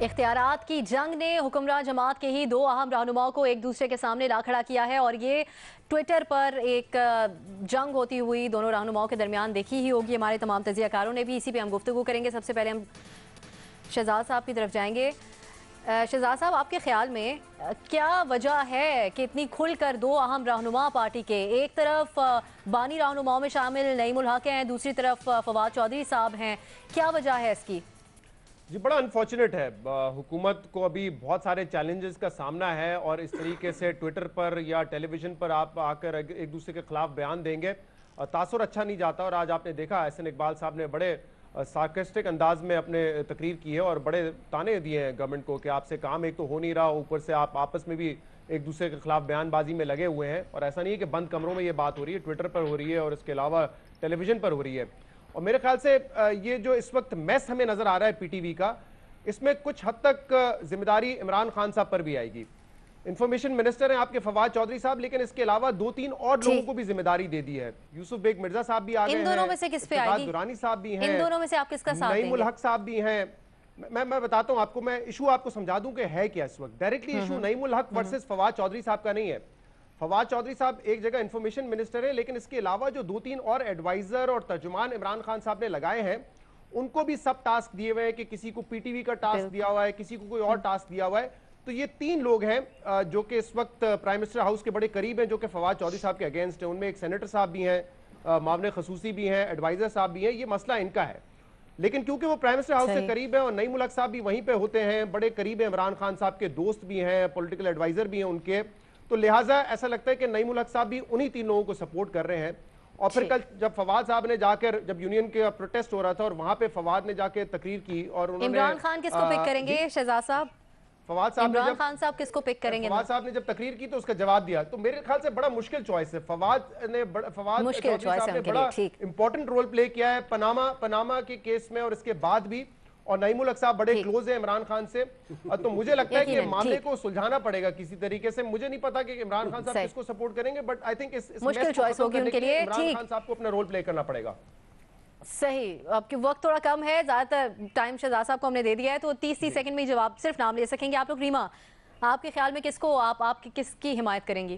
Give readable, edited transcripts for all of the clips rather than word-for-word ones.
اختیارات کی جنگ نے حکمراں جماعت کے ہی دو اہم رہنماؤں کو ایک دوسرے کے سامنے لا کھڑا کیا ہے، اور یہ ٹویٹر پر ایک جنگ ہوتی ہوئی دونوں رہنماؤں کے درمیان دیکھی ہی ہوگی ہمارے تمام تجزیہ کاروں نے بھی۔ اسی پہ ہم گفتگو کریں گے۔ سب سے پہلے ہم شہزاد صاحب کی طرف جائیں گے۔ شہزاد صاحب، آپ کے خیال میں کیا وجہ ہے کہ اتنی کھل کر دو اہم رہنما پارٹی کے، ایک طرف بانی رہنماؤں میں شامل نعیم الحق ہیں، دوسری طرف فواد چودھری صاحب ہیں، کیا وجہ ہے اس کی؟ جی بڑا انفارچونیٹ ہے، حکومت کو ابھی بہت سارے چیلنجز کا سامنا ہے، اور اس طریقے سے ٹویٹر پر یا ٹیلی ویژن پر آپ آ کر ایک دوسرے کے خلاف بیان دیں گے، تاثر اچھا نہیں جاتا۔ اور آج آپ نے دیکھا احسن اقبال صاحب نے بڑے سارکسٹک انداز میں اپنے تقریر کی ہے اور بڑے تانے دیے ہیں گورنمنٹ کو کہ آپ سے کام ایک تو ہو نہیں رہا، اوپر سے آپ آپس میں بھی ایک دوسرے کے خلاف بیان بازی میں لگے ہوئے ہیں۔ اور ایسا نہیں ہے کہ بند کمروں میں یہ بات ہو رہی ہے، ٹویٹر پر ہو رہی ہے اور اس کے علاوہ ٹیلی ویژن پر ہو رہی ہے۔ اور میرے خیال سے یہ جو اس وقت میس ہمیں نظر آ رہا ہے پی ٹی وی کا، اس میں کچھ حد تک ذمہ داری عمران خان صاحب پر بھی آئے گی۔ انفارمیشن منسٹر ہیں آپ کے فواد چودھری صاحب، لیکن اس کے علاوہ دو تین اور لوگوں کو بھی ذمہ داری دے دی ہے۔ یوسف بیگ مرزا صاحب بھی آ گئے ہیں، ان دونوں میں سے کس پہ آئے گی؟ دورانی صاحب بھی ہیں، ان دونوں میں سے آپ کس کا ساتھ دیں نعیم گے؟ الحق صاحب بھی ہیں۔ میں بتاتا ہوں آپ کو، میں ایشو آپ کو سمجھا دوں کہ ہے کیا اس وقت۔ ڈائریکٹلی ایشو نعیم الحق ورسز فواد چودھری صاحب کا نہیں ہے۔ فواد چودھری صاحب ایک جگہ انفارمیشن منسٹر ہے، لیکن اس کے علاوہ جو دو تین اور ایڈوائزر اور ترجمان عمران خان صاحب نے لگائے ہیں، ان کو بھی سب ٹاسک دیے ہوئے ہیں کہ کسی کو پی ٹی وی کا ٹاسک دیا ہوا ہے، کسی کو کوئی اور ٹاسک دیا ہوا ہے۔ تو یہ تین لوگ ہیں جو کہ اس وقت پرائم منسٹر ہاؤس کے بڑے قریب ہیں، جو کہ فواد چودھری صاحب کے اگینسٹ ہیں۔ ان میں ایک سینیٹر صاحب بھی ہیں، معاون خصوصی بھی ہیں، ایڈوائزر صاحب بھی ہیں۔ یہ مسئلہ ان کا ہے، لیکن کیونکہ وہ پرائم منسٹر ہاؤس سے قریب ہیں اور نعیم الحق صاحب بھی وہیں پہ ہوتے ہیں، بڑے قریب ہیں عمران خان صاحب کے، دوست بھی ہیں، پولیٹیکل ایڈوائزر بھی ہیں ان کے، تو لہٰذا ایسا لگتا ہے کہ نعیم الحق صاحب بھی انہی تین لوگوں کو سپورٹ کر رہے ہیں۔ اور پھر کل جب فواد صاحب نے جا کر، جب یونین کا پروٹیسٹ ہو رہا تھا اور وہاں پہ فواد نے جا کے تقریر کی اور انہوں نے عمران خان کس کو پک کریں گے شہزاد صاحب؟ فواد صاحب عمران خان صاحب کس کو پک کریں گے؟ فواد صاحب نے جب تقریر کی تو اس کا جواب دیا، تو میرے خیال سے بڑا مشکل چوائس ہے۔ فواد چودھری صاحب نے بڑا امپورٹنٹ رول پلے کیا ہے پناما کے کیس میں اور اس کے بعد بھی، اور نعیم الحق صاحب بڑے کلوز ہیں عمران خان سے، تو مجھے لگتا ہے کہ معاملے کو سلجھانا پڑے گا کسی طریقے سے۔ مجھے نہیں پتا کہ عمران خان صاحب کس کو سپورٹ کریں گے، بٹ آئی تھنک اس مشکل چوائس ہوگی ان کے لیے۔ عمران خان صاحب کو اپنا رول پلے کرنا پڑے گا۔ صحیح، اب کہ وقت تھوڑا کم ہے، زیادہ تر ٹائم شہزاد صاحب کو ہم نے دے دیا ہے، تو 30 سیکنڈ میں جواب صرف نام لے سکیں گے آپ لوگ۔ ریما، آپ کے خیال میں کس کو آپ کس کی حمایت کریں گی؟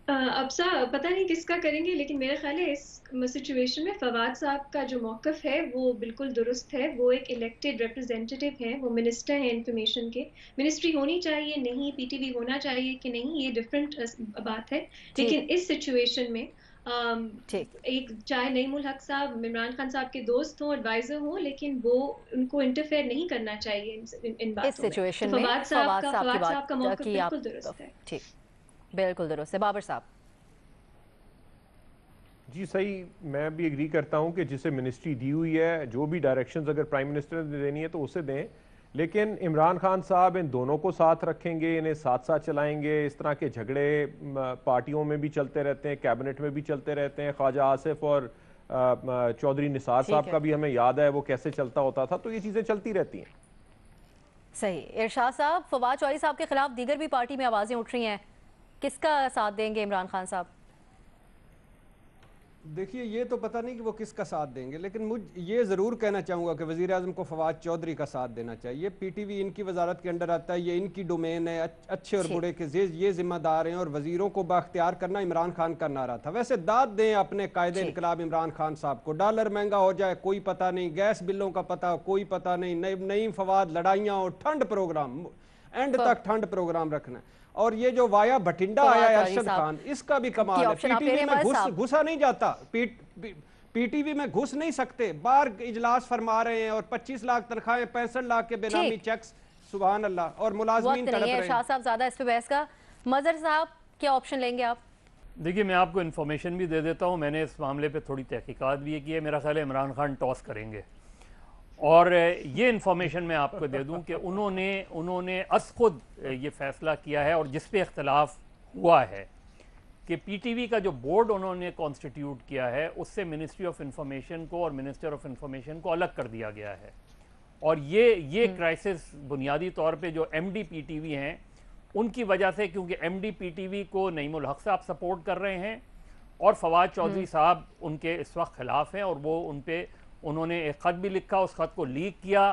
ابسا پتہ نہیں کس کا کریں گے، لیکن میرا خیال ہے اس سچویشن میں فواد صاحب کا جو موقف ہے وہ بالکل درست ہے۔ وہ ایک الیکٹڈ ریپرزینٹیٹیو ہیں، وہ منسٹر ہیں انفارمیشن کے۔ منسٹری ہونی چاہیے نہیں، پی ٹی وی ہونا چاہیے کہ نہیں، یہ ڈفرینٹ بات ہے، لیکن اس سچویشن میں ایک چاہے نعیم الحق صاحب عمران خان صاحب کے دوست ہوں، ایڈوائزر ہوں، لیکن وہ ان کو انٹرفیئر نہیں کرنا چاہیے ان باتوں میں۔ فواد صاحب کا موقف بالکل درست ہے۔ ٹھیک، بالکل درست ہے۔ بابر صاحب؟ جی صحیح، میں بھی ایگری کرتا ہوں کہ جسے منسٹری دی ہوئی ہے، جو بھی ڈائریکشنز اگر پرائم منسٹر نے دینی ہے تو اسے دیں، لیکن عمران خان صاحب ان دونوں کو ساتھ رکھیں گے، انہیں ساتھ ساتھ چلائیں گے؟ اس طرح کے جھگڑے پارٹیوں میں بھی چلتے رہتے ہیں، کیبنٹ میں بھی چلتے رہتے ہیں۔ خواجہ آصف اور چودھری نثار صاحب کا بھی ہمیں یاد ہے وہ کیسے چلتا ہوتا تھا، تو یہ چیزیں چلتی رہتی ہیں۔ صحیح۔ ارشاد صاحب، فواد چودھری صاحب کے خلاف دیگر بھی پارٹی میں آوازیں اٹھ رہی ہیں، کس کا ساتھ دیں گے عمران خان صاحب؟ دیکھیے یہ تو پتہ نہیں کہ وہ کس کا ساتھ دیں گے، لیکن مجھ یہ ضرور کہنا چاہوں گا کہ وزیر اعظم کو فواد چودھری کا ساتھ دینا چاہیے۔ پی ٹی وی ان کی وزارت کے انڈر آتا ہے، یہ ان کی ڈومین ہے، اچھے اور برے کے یہ ذمہ دار ہیں، اور وزیروں کو بااختیار کرنا عمران خان کا نعرہ تھا۔ ویسے داد دیں اپنے قائد انقلاب عمران خان صاحب کو، ڈالر مہنگا ہو جائے کوئی پتہ نہیں، گیس بلوں کا پتہ کوئی پتہ نہیں، نعیم فواد لڑائیاں اور ٹھنڈ پروگرام، اینڈ تک ٹھنڈ پروگرام رکھنا ہے۔ اور یہ جو وایا بھٹنڈا آیا ہے ارشد خان، اس کا بھی کمال ہے۔ پی ٹی وی میں گھسا نہیں جاتا، پی ٹی وی میں گھس نہیں سکتے، بار اجلاس فرما رہے ہیں اور 25 لاکھ تنخواہیں، 65 لاکھ کے بینامی چیکس، سبحان اللہ، اور ملازمین تڑپ رہے ہیں۔ شاہ صاحب زیادہ اس پہ بحث کا، مظہر صاحب کیا آپشن لیں گے آپ؟ دیکھیے میں آپ کو انفارمیشن بھی دے دیتا ہوں، میں نے اس معاملے پہ تھوڑی تحقیقات بھی کی ہے۔ میرا خیال ہے عمران خان ٹاس کریں گے، اور یہ انفارمیشن میں آپ کو دے دوں کہ انہوں نے از خود یہ فیصلہ کیا ہے، اور جس پہ اختلاف ہوا ہے کہ پی ٹی وی کا جو بورڈ انہوں نے کانسٹیٹیوٹ کیا ہے اس سے منسٹری آف انفارمیشن کو اور منسٹر آف انفارمیشن کو الگ کر دیا گیا ہے۔ اور یہ کرائسس بنیادی طور پہ جو M D P T V ہیں ان کی وجہ سے، کیونکہ M D P T V کو نعیم الحق صاحب سپورٹ کر رہے ہیں اور فواد چودھری صاحب ان کے اس وقت خلاف ہیں، اور وہ انہوں نے ایک خط بھی لکھا، اس خط کو لیک کیا،